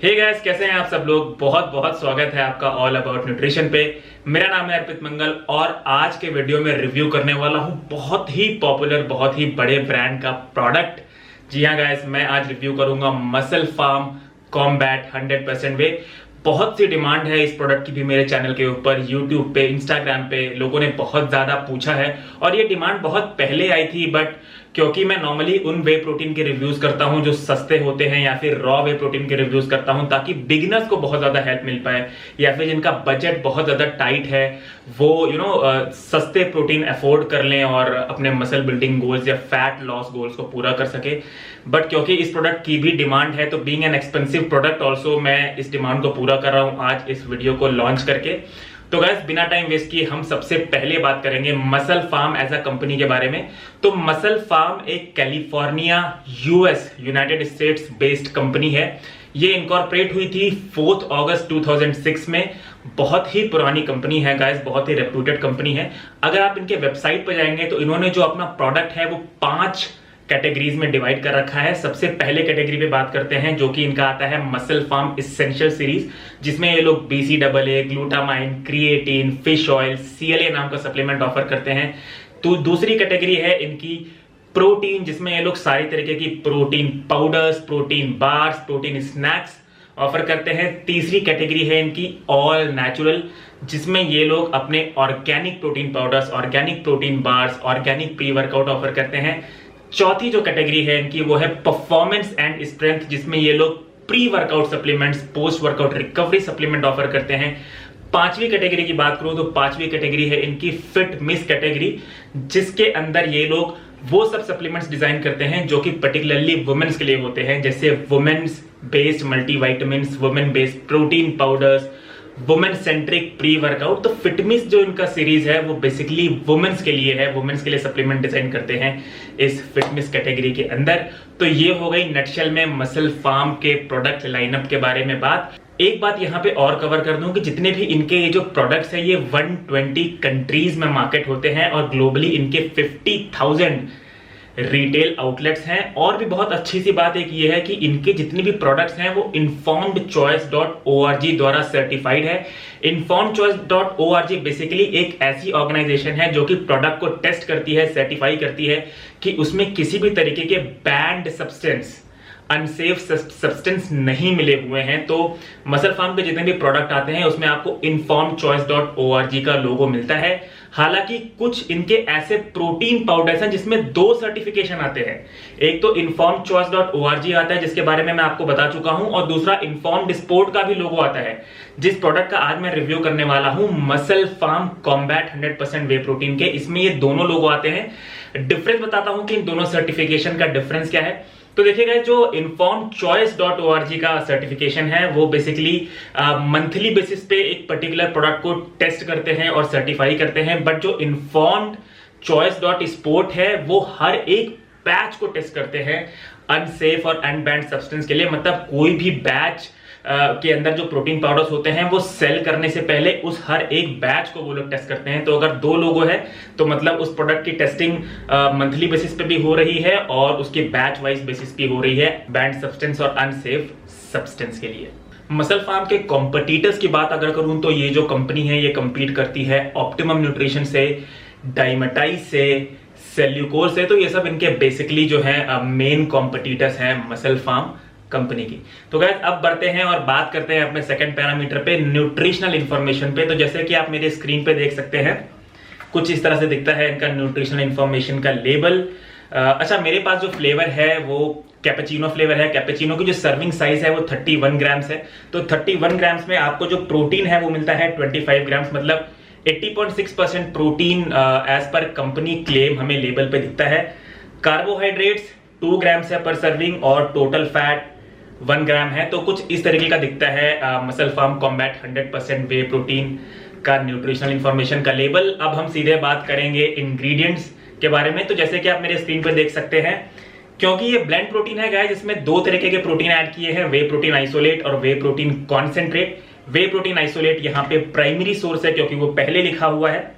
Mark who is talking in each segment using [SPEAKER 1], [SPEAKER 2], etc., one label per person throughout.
[SPEAKER 1] Hey guys, कैसे हैं आप सब लोग। बहुत बहुत स्वागत है आपका ऑल अबाउट न्यूट्रिशन पे। मेरा नाम है अर्पित मंगल और आज के वीडियो में रिव्यू करने वाला हूं बहुत ही पॉपुलर, बहुत ही बड़े ब्रांड का प्रोडक्ट। जी हाँ गाइस, मैं आज रिव्यू करूंगा मसल फार्म कॉम्बैट 100% वे। बहुत सी डिमांड है इस प्रोडक्ट की भी मेरे चैनल के ऊपर, यूट्यूब पे, इंस्टाग्राम पे लोगों ने बहुत ज्यादा पूछा है और ये डिमांड बहुत पहले आई थी। बट क्योंकि मैं नॉर्मली उन वे प्रोटीन के रिव्यूज करता हूं जो सस्ते होते हैं या फिर रॉ वे प्रोटीन के रिव्यूज करता हूं ताकि बिगिनर्स को बहुत ज्यादा हेल्प मिल पाए या फिर जिनका बजट बहुत ज्यादा टाइट है वो सस्ते प्रोटीन अफोर्ड कर लें और अपने मसल बिल्डिंग गोल्स या फैट लॉस गोल्स को पूरा कर सके। बट क्योंकि इस प्रोडक्ट की भी डिमांड है तो being an expensive product also मैं इस डिमांड को पूरा कर रहा हूं आज इस वीडियो को लॉन्च करके। तो गाइस, बिना टाइम वेस्ट किए हम सबसे पहले बात करेंगे muscle farm as a company के बारे में। तो मसल फार्म एक California US United States based company है। ये इनकॉर्पोरेट हुई थी 4 अगस्त 2006 में। बहुत ही पुरानी कंपनी है गाइस, बहुत ही रेप्यूटेड कंपनी है। अगर आप इनके वेबसाइट पर जाएंगे तो इन्होंने जो अपना प्रोडक्ट है वो 5 कैटेगरीज में डिवाइड कर रखा है। सबसे पहले कैटेगरी पे बात करते हैं जो कि इनका आता है मसल फार्म इसेंशियल सीरीज, जिसमें ये लोग BCAA, glutamine, creatine, fish oil, CLA नाम का सप्लीमेंट ऑफर करते हैं। तो दूसरी कैटेगरी है इनकी प्रोटीन, जिसमें ये लोग सारी तरीके की protein powders, protein bars, protein snacks offer करते हैं। तीसरी कैटेगरी है इनकी ऑल नेचुरल, जिसमें ये लोग अपने organic protein powders, organic protein bars, organic pre workout offer करते हैं। चौथी जो कैटेगरी है इनकी वो है परफॉर्मेंस एंड स्ट्रेंथ, जिसमें ये लोग pre workout supplements, post workout recovery supplement offer करते हैं। पांचवी कैटेगरी की बात करूं तो पांचवी कैटेगरी है इनकी फिट मिस कैटेगरी, जिसके अंदर ये लोग वो सब सप्लीमेंट्स डिजाइन करते हैं जो कि पर्टिकुलरली वुमेन्स के लिए होते हैं, जैसे women's based multivitamins, women based protein powders, women centric pre workout. तो फिटमिस जो इनका सीरीज है वो बेसिकली वुमेन्स के लिए है, वुमेन्स के लिए सप्लीमेंट डिजाइन करते हैं इस फिटमिस कैटेगरी के अंदर। तो ये हो गई नटशेल में मसल फार्म के प्रोडक्ट लाइनअप के बारे में बात। एक बात यहां पे और कवर कर दूं कि जितने भी इनके ये जो प्रोडक्ट्स है ये 120 कंट्रीज में मार्केट होते हैं और ग्लोबली इनके 50,000 रिटेल आउटलेट्स हैं। और भी बहुत अच्छी सी बात एक ये है कि इनके जितने भी प्रोडक्ट्स हैं वो informedchoice.org द्वारा सर्टिफाइड है। informedchoice.org बेसिकली एक ऐसी ऑर्गेनाइजेशन है जो कि प्रोडक्ट को टेस्ट करती है, सर्टिफाई करती है कि उसमें किसी भी तरीके के बैंड सब्सटेंस, अनसेफ सब्सटेंस नहीं मिले हुए हैं। तो मसल फार्म के जितने भी प्रोडक्ट आते हैं उसमें आपको informedchoice.org का लोगो मिलता है। हालांकि कुछ इनके ऐसे प्रोटीन पाउडर्स हैं जिसमें 2 सर्टिफिकेशन आते हैं। एक तो informedchoice.org आता है जिसके बारे में मैं आपको बता चुका हूं, और दूसरा इन्फॉर्म्ड स्पोर्ट का भी लोगो आता है। जिस प्रोडक्ट का आज मैं रिव्यू करने वाला हूं muscle farm Combat 100% whey protein के, इसमें ये दोनों लोगो आते हैं। डिफरेंस बताता हूं कि इन दोनों सर्टिफिकेशन का डिफरेंस क्या है। तो देखिएगा, जो informedchoice.org का सर्टिफिकेशन है वो बेसिकली मंथली बेसिस पे एक पर्टिकुलर प्रोडक्ट को टेस्ट करते हैं और सर्टिफाई करते हैं। बट जो informedchoice.sport है वो हर एक बैच को टेस्ट करते हैं अनसेफ और अनबैंड सब्सटेंस के लिए। मतलब कोई भी बैच के अंदर जो प्रोटीन पाउडर्स होते हैं वो सेल करने से पहले उस हर एक बैच को वो लोग टेस्ट करते हैं। तो अगर 2 लोगो है तो मतलब उस प्रोडक्ट की टेस्टिंग मंथली बेसिस पे भी हो रही है और उसकी बैच वाइज बेसिस पे हो रही है बैंड सब्सटेंस और अनसेफ सब्सटेंस के लिए। मसल फार्म के कॉम्पिटिटर्स की बात अगर करूं तो ये जो कंपनी है ये कंपीट करती है ऑप्टिमम न्यूट्रिशन से, डाइमेटाइज से, सेल्यूकोर से। तो ये सब इनके बेसिकली जो है मेन कॉम्पिटिटर्स हैं मसल फार्म कंपनी की। तो गाइस, अब बढ़ते हैं और बात करते हैं अपने सेकंड पैरामीटर पे, न्यूट्रिशनल इंफॉर्मेशन पे। तो जैसे कि आप मेरे स्क्रीन पे देख सकते हैं कुछ इस तरह से दिखता है इनका न्यूट्रिशनल इंफॉर्मेशन का लेबल। अच्छा, मेरे पास जो फ्लेवर है वो कैपेचिनो फ्लेवर है। कैपेचिनो की जो सर्विंग साइज है वो 31 ग्राम्स है। तो 31 ग्राम्स में आपको जो प्रोटीन है वो मिलता है 25 ग्राम्स, मतलब 80.6% protein as per company claim हमें लेबल पे दिखता है। कार्बोहाइड्रेट्स 2 ग्राम्स है पर सर्विंग और टोटल फैट 1 ग्राम है। तो कुछ इस तरीके का दिखता है muscle farm Combat 100% whey protein का न्यूट्रिशनल इंफॉर्मेशन का लेबल। अब हम सीधे बात करेंगे इंग्रेडिएंट्स के बारे में। तो जैसे कि आप मेरे स्क्रीन पर देख सकते हैं, क्योंकि ये ब्लेंड प्रोटीन है गाइस, इसमें 2 तरीके के प्रोटीन ऐड किए हैं, वे प्रोटीन आइसोलेट और वे प्रोटीन कॉन्सेंट्रेट। वे प्रोटीन आइसोलेट यहाँ पे प्राइमरी सोर्स है क्योंकि वो पहले लिखा हुआ है।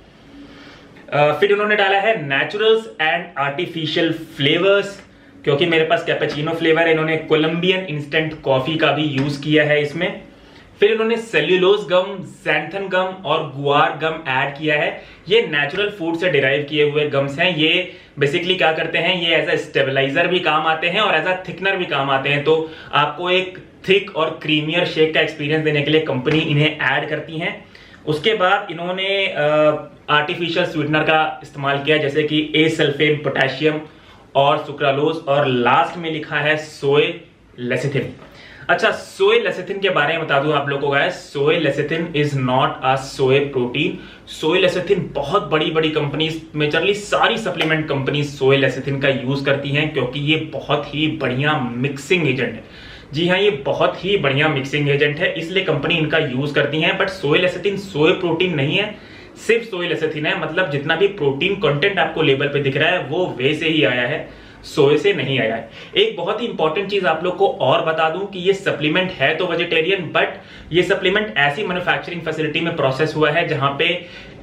[SPEAKER 1] फिर उन्होंने डाला है नेचुरल्स एंड आर्टिफिशियल फ्लेवर्स, क्योंकि मेरे पास कैपेचिनो फ्लेवर है। इन्होंने कोलंबियन इंस्टेंट कॉफी का भी यूज किया है इसमें। फिर इन्होंने सेल्यूलोज गम, ज़ैंथन गम और गुआर गम ऐड किया है। ये नेचुरल फूड से डिराइव किए हुए गम्स हैं। ये बेसिकली क्या करते हैं, ये एज अ स्टेबलाइजर भी काम आते हैं और एज अ थिकनर भी काम आते हैं। तो आपको एक थिक और क्रीमियर शेक का एक्सपीरियंस देने के लिए कंपनी इन्हें ऐड करती है। उसके बाद इन्होंने आर्टिफिशियल स्वीटनर का इस्तेमाल किया, जैसे कि एसल्फेन पोटेशियम और सुक्रालोज, और लास्ट में लिखा है सोय लेसिथिन। अच्छा, सोय लेसिथिन के बारे में बता दूं आप लोगों को guys, soy lecithin is not a soy protein. Soy lecithin बहुत बड़ी बड़ी कंपनीज, मेजरली सारी सप्लीमेंट कंपनीज सोय लेसिथिन का यूज करती हैं, क्योंकि ये बहुत ही बढ़िया मिक्सिंग एजेंट है। जी हाँ, ये बहुत ही बढ़िया मिक्सिंग एजेंट है, इसलिए कंपनी इनका यूज करती है। But soy lecithin soy protein नहीं है, सिर्फ सोय लेसिथिन है। मतलब जितना भी प्रोटीन कंटेंट आपको लेबल पे दिख रहा है वो वे से ही आया है, सोए से नहीं आया है। एक बहुत ही इंपॉर्टेंट चीज आप लोग को और बता दूं कि ये सप्लीमेंट है तो वेजिटेरियन, बट ये सप्लीमेंट ऐसी मैन्युफैक्चरिंग फैसिलिटी में प्रोसेस हुआ है जहां पे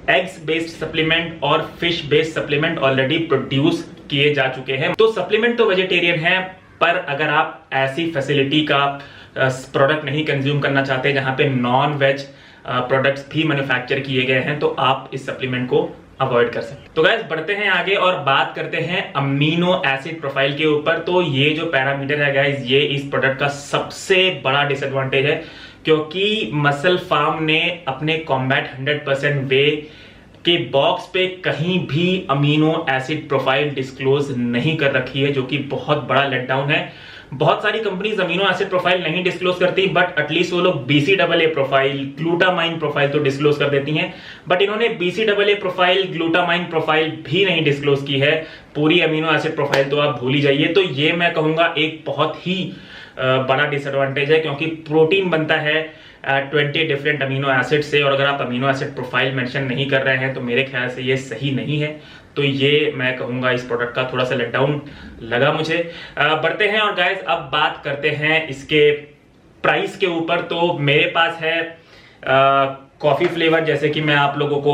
[SPEAKER 1] एग्स बेस्ड सप्लीमेंट और fish based supplement already produce किए जा चुके हैं। तो सप्लीमेंट तो वेजिटेरियन है, पर अगर आप ऐसी फैसिलिटी का प्रोडक्ट नहीं कंज्यूम करना चाहते जहां पे नॉन वेज प्रोडक्ट्स भी मैन्युफैक्चर किए गए हैं, तो आप इस सप्लीमेंट को अवॉइड कर सकते हैं। तो गाइस बढ़ते हैं आगे और बात करते हैं अमीनो एसिड प्रोफाइल के ऊपर। तो ये जो पैरामीटर है गाइस, ये इस प्रोडक्ट का सबसे बड़ा डिसएडवांटेज है, क्योंकि मसल फार्म ने अपने कॉम्बैट 100% वे के बॉक्स पे कहीं भी अमीनो एसिड प्रोफाइल डिस्क्लोज नहीं कर रखी है, जो कि बहुत बड़ा लेटडाउन है। बहुत सारी कंपनीज अमीनो एसिड प्रोफाइल नहीं डिस्क्लोज करती, बट एटलीस्ट वो लोग BCAA प्रोफाइल, ग्लूटामाइन प्रोफाइल तो डिस्क्लोज कर देती हैं। बट इन्होंने BCAA प्रोफाइल, ग्लूटामाइन प्रोफाइल भी नहीं डिस्क्लोज की है। पूरी अमीनो एसिड प्रोफाइल तो आप भूल ही जाइए। तो ये मैं कहूंगा एक बहुत ही बड़ा डिसएडवांटेज है, क्योंकि प्रोटीन बनता है 20 डिफरेंट अमीनो एसिड से, और अगर आप अमीनो एसिड प्रोफाइल मेंशन नहीं कर रहे हैं तो मेरे ख्याल से ये सही नहीं है। तो ये मैं कहूंगा इस प्रोडक्ट का थोड़ा सा लेटडाउन लगा मुझे। बढ़ते हैं और गाइस अब बात करते हैं इसके प्राइस के ऊपर। तो मेरे पास है कॉफी फ्लेवर, जैसे कि मैं आप लोगों को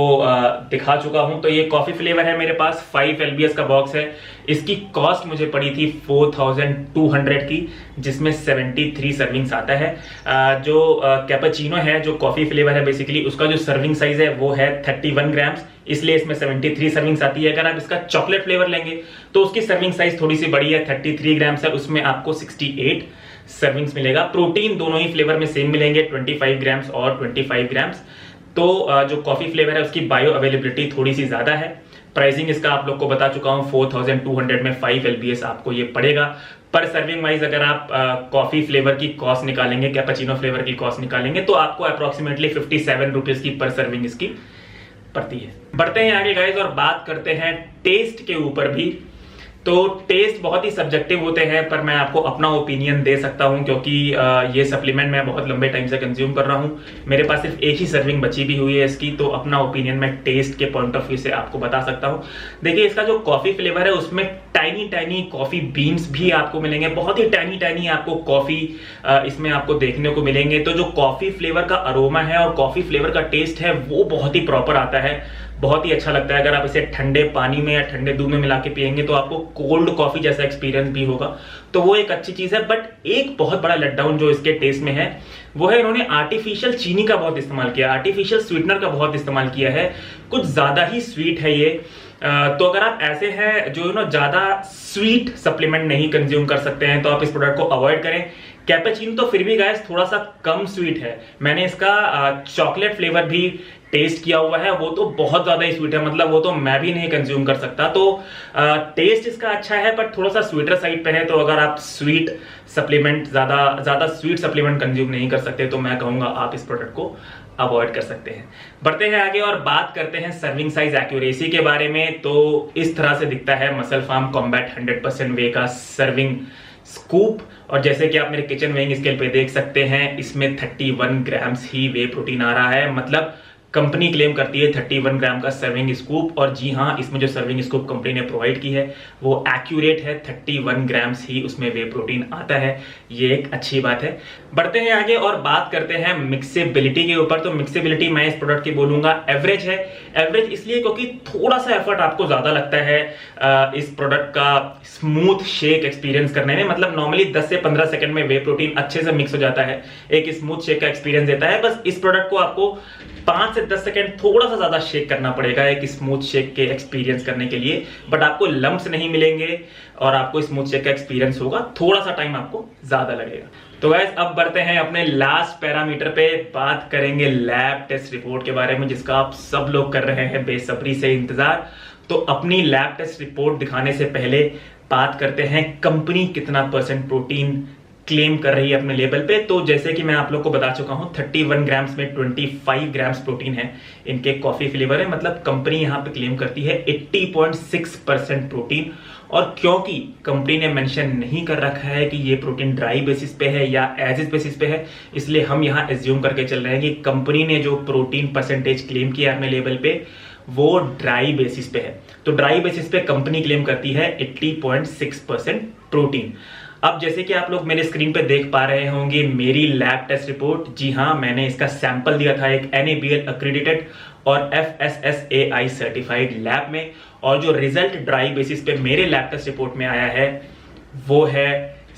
[SPEAKER 1] दिखा चुका हूं। तो ये कॉफी फ्लेवर है मेरे पास, 5 LBS का बॉक्स है। इसकी कॉस्ट मुझे पड़ी थी 4200 की, जिसमें 73 सर्विंग्स आता है। जो कैपेचिनो है, जो कॉफी फ्लेवर है बेसिकली, उसका जो सर्विंग साइज है वो है 31 ग्राम्स, इसलिए इसमें 73 सर्विंग्स आती है। अगर आप इसका चॉकलेट फ्लेवर लेंगे तो उसकी सर्विंग साइज थोड़ी सी बड़ी है, 33 ग्राम्स है, उसमें आपको 68 सर्विंग्स मिलेगा। प्रोटीन दोनों ही फ्लेवर में सेम मिलेंगे, 25 ग्राम्स और 25 ग्राम्स। तो जो कॉफी फ्लेवर है उसकी बायो अवेलेबिलिटी थोड़ी सी ज्यादा है। प्राइसिंग इसका आप लोग को बता चुका हूं, 4200 में 5 LBS आपको ये पड़ेगा। पर सर्विंग वाइज अगर आप कॉफी फ्लेवर की कॉस्ट निकालेंगे, कैपेचिनो फ्लेवर की कॉस्ट निकालेंगे, तो आपको अप्रोक्सीमेटली 57 रुपीज की पर सर्विंग इसकी पड़ती है। बढ़ते हैं आगे गाइस और बात करते हैं टेस्ट के ऊपर भी। तो टेस्ट बहुत ही सब्जेक्टिव होते हैं, पर मैं आपको अपना ओपिनियन दे सकता हूं, क्योंकि ये सप्लीमेंट मैं बहुत लंबे टाइम से कंज्यूम कर रहा हूं। मेरे पास सिर्फ एक ही सर्विंग बची भी हुई है इसकी, तो अपना ओपिनियन मैं टेस्ट के पॉइंट ऑफ व्यू से आपको बता सकता हूं। देखिए, इसका जो कॉफी फ्लेवर है उसमें टाइनी टाइनी कॉफी बीन्स भी आपको मिलेंगे, बहुत ही टाइनी टाइनी आपको कॉफी इसमें आपको देखने को मिलेंगे। तो जो कॉफी फ्लेवर का अरोमा है और कॉफी फ्लेवर का टेस्ट है वो बहुत ही प्रॉपर आता है, बहुत ही अच्छा लगता है। अगर आप इसे ठंडे पानी में या ठंडे दूध में मिला के पियेंगे तो आपको कोल्ड कॉफी जैसा एक्सपीरियंस भी होगा, तो वो एक अच्छी चीज है। बट एक बहुत बड़ा लेटडाउन जो इसके टेस्ट में है वो है इन्होंने आर्टिफिशियल चीनी का बहुत इस्तेमाल किया, आर्टिफिशियल स्वीटनर का बहुत इस्तेमाल किया है। कुछ ज्यादा ही स्वीट है ये। तो अगर आप ऐसे हैं जो ज्यादा स्वीट सप्लीमेंट नहीं कंज्यूम कर सकते हैं तो आप इस प्रोडक्ट को अवॉइड करें। कैपेचिनो तो फिर भी गाइस थोड़ा सा कम स्वीट है। मैंने इसका चॉकलेट फ्लेवर भी टेस्ट किया हुआ है, वो तो बहुत ज्यादा ही स्वीट है, मतलब वो तो मैं भी नहीं कंज्यूम कर सकता। तो टेस्ट इसका अच्छा है बट थोड़ा सा स्वीटर साइड पे है। तो अगर आप स्वीट सप्लीमेंट ज्यादा स्वीट सप्लीमेंट कंज्यूम नहीं कर सकते तो मैं कहूंगा आप इस प्रोडक्ट को अवॉइड कर सकते हैं। बढ़ते हैं आगे और बात करते हैं सर्विंग साइज एक्यूरेसी के बारे में। तो इस तरह से दिखता है मसल फार्म कॉम्बैट 100% वे का सर्विंग स्कूप, और जैसे कि आप मेरे किचन वेइंग स्केल पे देख सकते हैं इसमें 31 ग्राम्स ही वे प्रोटीन आ रहा है। मतलब कंपनी क्लेम करती है 31 ग्राम का सर्विंग स्कूप, और जी हाँ, इसमें जो सर्विंग स्कूप कंपनी ने प्रोवाइड की है वो एक्यूरेट है, 31 ग्राम्स ही उसमें वे प्रोटीन आता है। ये एक अच्छी बात है। बढ़ते हैं आगे और बात करते हैं मिक्सेबिलिटी के ऊपर। तो मिक्सेबिलिटी मैं इस प्रोडक्ट की बोलूंगा एवरेज है। एवरेज इसलिए क्योंकि थोड़ा सा एफर्ट आपको ज्यादा लगता है इस प्रोडक्ट का स्मूथ शेक एक्सपीरियंस करने में। मतलब नॉर्मली 10 से 15 सेकंड में वे प्रोटीन अच्छे से मिक्स हो जाता है, एक स्मूथ शेक का एक्सपीरियंस देता है। बस इस प्रोडक्ट को आपको 5 से 10 सेकंड थोड़ा सा ज्यादा शेक करना पड़ेगा एक स्मूथ शेक के एक्सपीरियंस करने के लिए, बट आपको लम्प्स नहीं मिलेंगे और आपको स्मूथ शेक का एक्सपीरियंस होगा। थोड़ा सा टाइम आपको ज्यादा लगेगा। तो गाइस अब बढ़ते हैं अपने लास्ट पैरामीटर पे, बात करेंगे लैब टेस्ट रिपोर्ट के बारे में, जिसका आप सब लोग कर रहे हैं बेसब्री से इंतजार। तो अपनी लैब टेस्ट रिपोर्ट दिखाने से पहले बात करते हैं कंपनी कितना % प्रोटीन क्लेम कर रही है अपने लेबल पे। तो जैसे कि मैं आप लोग को बता चुका हूं, 31 ग्राम्स में 25 ग्राम्स प्रोटीन है, इनके कॉफी फ्लेवर है। मतलब कंपनी यहां पे क्लेम करती है 80.6% प्रोटीन। और क्योंकि कंपनी ने मेंशन नहीं कर रखा है कि ये प्रोटीन ड्राई बेसिस पे है या एज इज बेसिस पे है, इसलिए हम यहां एज्यूम करके चल रहे हैं कि कंपनी ने जो प्रोटीन परसेंटेज क्लेम किया अपने लेबल पे वो ड्राई बेसिस पे है। तो ड्राई बेसिस पे कंपनी क्लेम करती है 80.6% प्रोटीन। अब जैसे कि आप लोग मेरे स्क्रीन पे देख पा रहे होंगे मेरी लैब टेस्ट रिपोर्ट, जी हाँ, मैंने इसका सैंपल दिया था एक NABL अक्रेडिटेड और FSSAI सर्टिफाइड लैब में, और जो रिजल्ट ड्राई बेसिस पे मेरे लैब टेस्ट रिपोर्ट में आया है वो है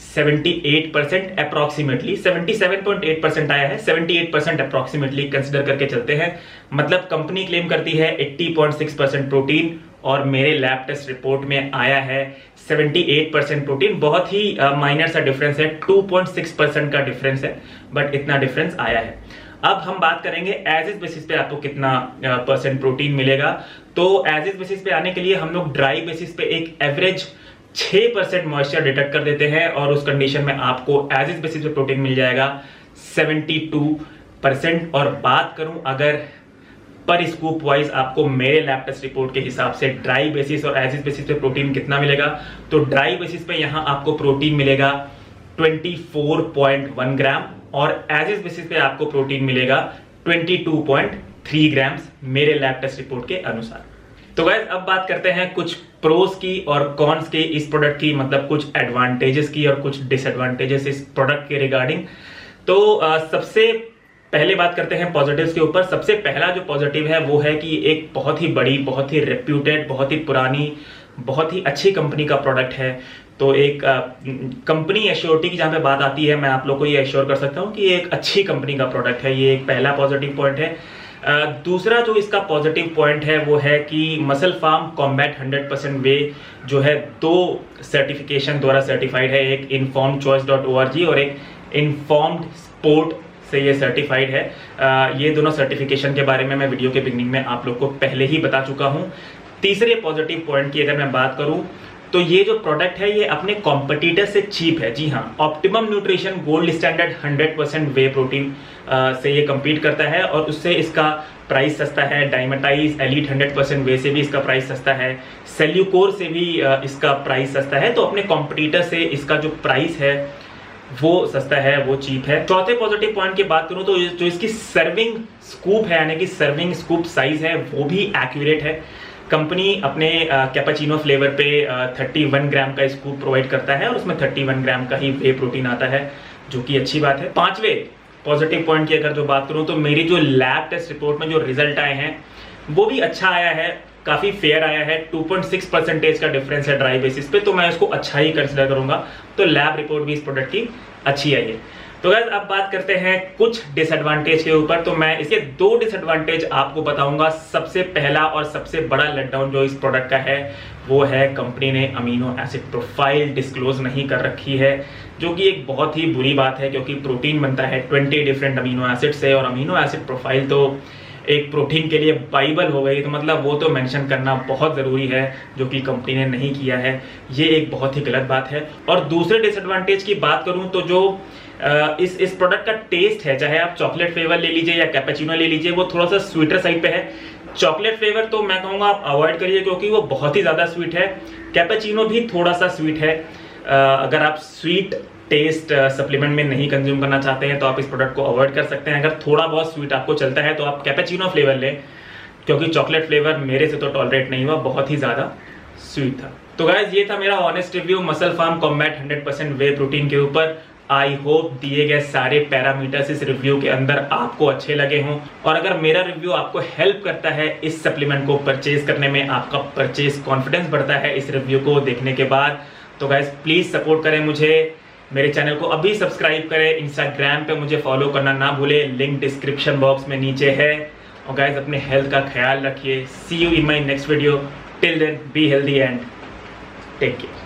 [SPEAKER 1] 78% अप्रोक्सीमेटली, 77.8% आया है, 78% अप्रोक्सीमेटली कंसिडर करके चलते हैं। मतलब कंपनी क्लेम करती है 80.6% प्रोटीन और मेरे लैब टेस्ट रिपोर्ट में आया है 78% प्रोटीन। बहुत ही माइनर सा डिफरेंस है, 2.6% का डिफरेंस है, बट इतना डिफरेंस आया है। अब हम बात करेंगे एज इज बेसिस पे आपको कितना % प्रोटीन मिलेगा। तो एज इज बेसिस पे आने के लिए हम लोग ड्राई बेसिस पे एक एवरेज 6% मॉइस्चर डिटेक्ट कर देते हैं, और उस कंडीशन में आपको एज इज बेसिस पे प्रोटीन मिल जाएगा 72%। और बात करूं अगर पर स्कूप वाइज आपको मेरे लैब टेस्ट रिपोर्ट के हिसाब से ड्राई बेसिस और एज इज बेसिस पे प्रोटीन कितना मिलेगा, तो ड्राई बेसिस पे यहां आपको प्रोटीन मिलेगा 24.1 ग्राम और एज इज बेसिस पे आपको प्रोटीन मिलेगा 22.3 ग्राम्स मेरे लैब टेस्ट रिपोर्ट के अनुसार। तो गाइस अब बात करते हैं कुछ प्रोस की और कॉन्स की इस प्रोडक्ट की, मतलब कुछ एडवांटेजेस की और कुछ डिसएडवांटेजेस इस प्रोडक्ट के रिगार्डिंग। तो सबसे पहले बात करते हैं पॉजिटिव्स के ऊपर। सबसे पहला जो पॉजिटिव है वो है कि एक बहुत ही बड़ी, बहुत ही रेप्यूटेड, बहुत ही पुरानी, बहुत ही अच्छी कंपनी का प्रोडक्ट है। तो एक कंपनी एश्योरिटी की जहां पे बात आती है, मैं आप लोग को ये एश्योर कर सकता हूं कि ये एक अच्छी कंपनी का प्रोडक्ट है। ये एक पहला पॉजिटिव पॉइंट है। दूसरा जो इसका पॉजिटिव पॉइंट है वो है कि मसल फार्म कॉम्बैट 100% वे जो है 2 सर्टिफिकेशन द्वारा सर्टिफाइड है, एक informedchoice.org और एक इन्फॉर्म्ड स्पोर्ट से ये सर्टिफाइड है। ये दोनों सर्टिफिकेशन के बारे में मैं वीडियो के बिगनिंग में आप लोग को पहले ही बता चुका हूं। तीसरे पॉजिटिव पॉइंट की अगर मैं बात करूं तो ये जो प्रोडक्ट है ये अपने कॉम्पिटिटर से चीप है। जी हाँ, optimum nutrition gold standard 100% whey protein से ये compete करता है और उससे इसका प्राइस सस्ता है। डाइमेटाइज एलीट 100% वे से भी इसका प्राइस सस्ता है, सेल्यूकोर से भी इसका प्राइस सस्ता है। तो अपने कॉम्पिटिटर से इसका जो प्राइस है वो सस्ता है, वो चीप है। चौथे पॉजिटिव पॉइंट की बात करूं तो जो इसकी सर्विंग स्कूप है, यानी कि सर्विंग स्कूप साइज है, वो भी एक्यूरेट है। कंपनी अपने कैपेचिनो फ्लेवर पे 31 ग्राम का स्कूप प्रोवाइड करता है और उसमें 31 ग्राम का ही वे प्रोटीन आता है, जो कि अच्छी बात है। पांचवे पॉजिटिव पॉइंट की अगर जो बात करूं तो मेरी जो लैब टेस्ट रिपोर्ट में जो रिजल्ट आए हैं वो भी अच्छा आया है, काफी फेयर आया है। 2.6% का डिफरेंस है ड्राई बेसिस पे, तो मैं इसको अच्छा ही कंसिडर करूंगा। तो लैब रिपोर्ट भी इस प्रोडक्ट की अच्छी आई है। तो गाइस अब बात करते हैं कुछ डिसएडवांटेज के ऊपर। तो मैं इसके 2 डिसएडवांटेज आपको बताऊंगा। सबसे पहला और सबसे बड़ा लेटडाउन जो इस प्रोडक्ट का है वो है कंपनी ने अमीनो एसिड प्रोफाइल डिस्क्लोज नहीं कर रखी है, जो कि एक बहुत ही बुरी बात है क्योंकि प्रोटीन बनता है 20 डिफरेंट अमीनो एसिड से, और अमीनो एसिड प्रोफाइल तो एक प्रोटीन के लिए बाइबल हो गई। तो मतलब वो तो मेंशन करना बहुत ज़रूरी है, जो कि कंपनी ने नहीं किया है। ये एक बहुत ही गलत बात है। और दूसरे डिसएडवांटेज की बात करूं तो जो इस प्रोडक्ट का टेस्ट है, चाहे आप चॉकलेट फ्लेवर ले लीजिए या कैपेचिनो ले लीजिए, वो थोड़ा सा स्वीटर साइड पे है। चॉकलेट फ्लेवर तो मैं कहूँगा आप अवॉइड करिए क्योंकि वो बहुत ही ज़्यादा स्वीट है। कैपेचिनो भी थोड़ा सा स्वीट है। अगर आप स्वीट टेस्ट सप्लीमेंट में नहीं कंज्यूम करना चाहते हैं तो आप इस प्रोडक्ट को अवॉइड कर सकते हैं। अगर थोड़ा बहुत स्वीट आपको चलता है तो आप कैपेचिनो फ्लेवर लें, क्योंकि चॉकलेट फ्लेवर मेरे से तो टॉलरेट नहीं हुआ, बहुत ही ज़्यादा स्वीट था। तो गाइस ये था मेरा honest review MusclePharm Combat 100% whey protein के ऊपर। आई होप दिए गए सारे पैरामीटर्स इस रिव्यू के अंदर आपको अच्छे लगे हों, और अगर मेरा रिव्यू आपको हेल्प करता है इस सप्लीमेंट को परचेज करने में, आपका परचेज कॉन्फिडेंस बढ़ता है इस रिव्यू को देखने के बाद, तो गाइस प्लीज सपोर्ट करें मुझे, मेरे चैनल को अभी सब्सक्राइब करें, इंस्टाग्राम पे मुझे फॉलो करना ना भूलें, लिंक डिस्क्रिप्शन बॉक्स में नीचे है। और गाइस अपने हेल्थ का ख्याल रखिए। See you in my next video, till then be healthy and take care.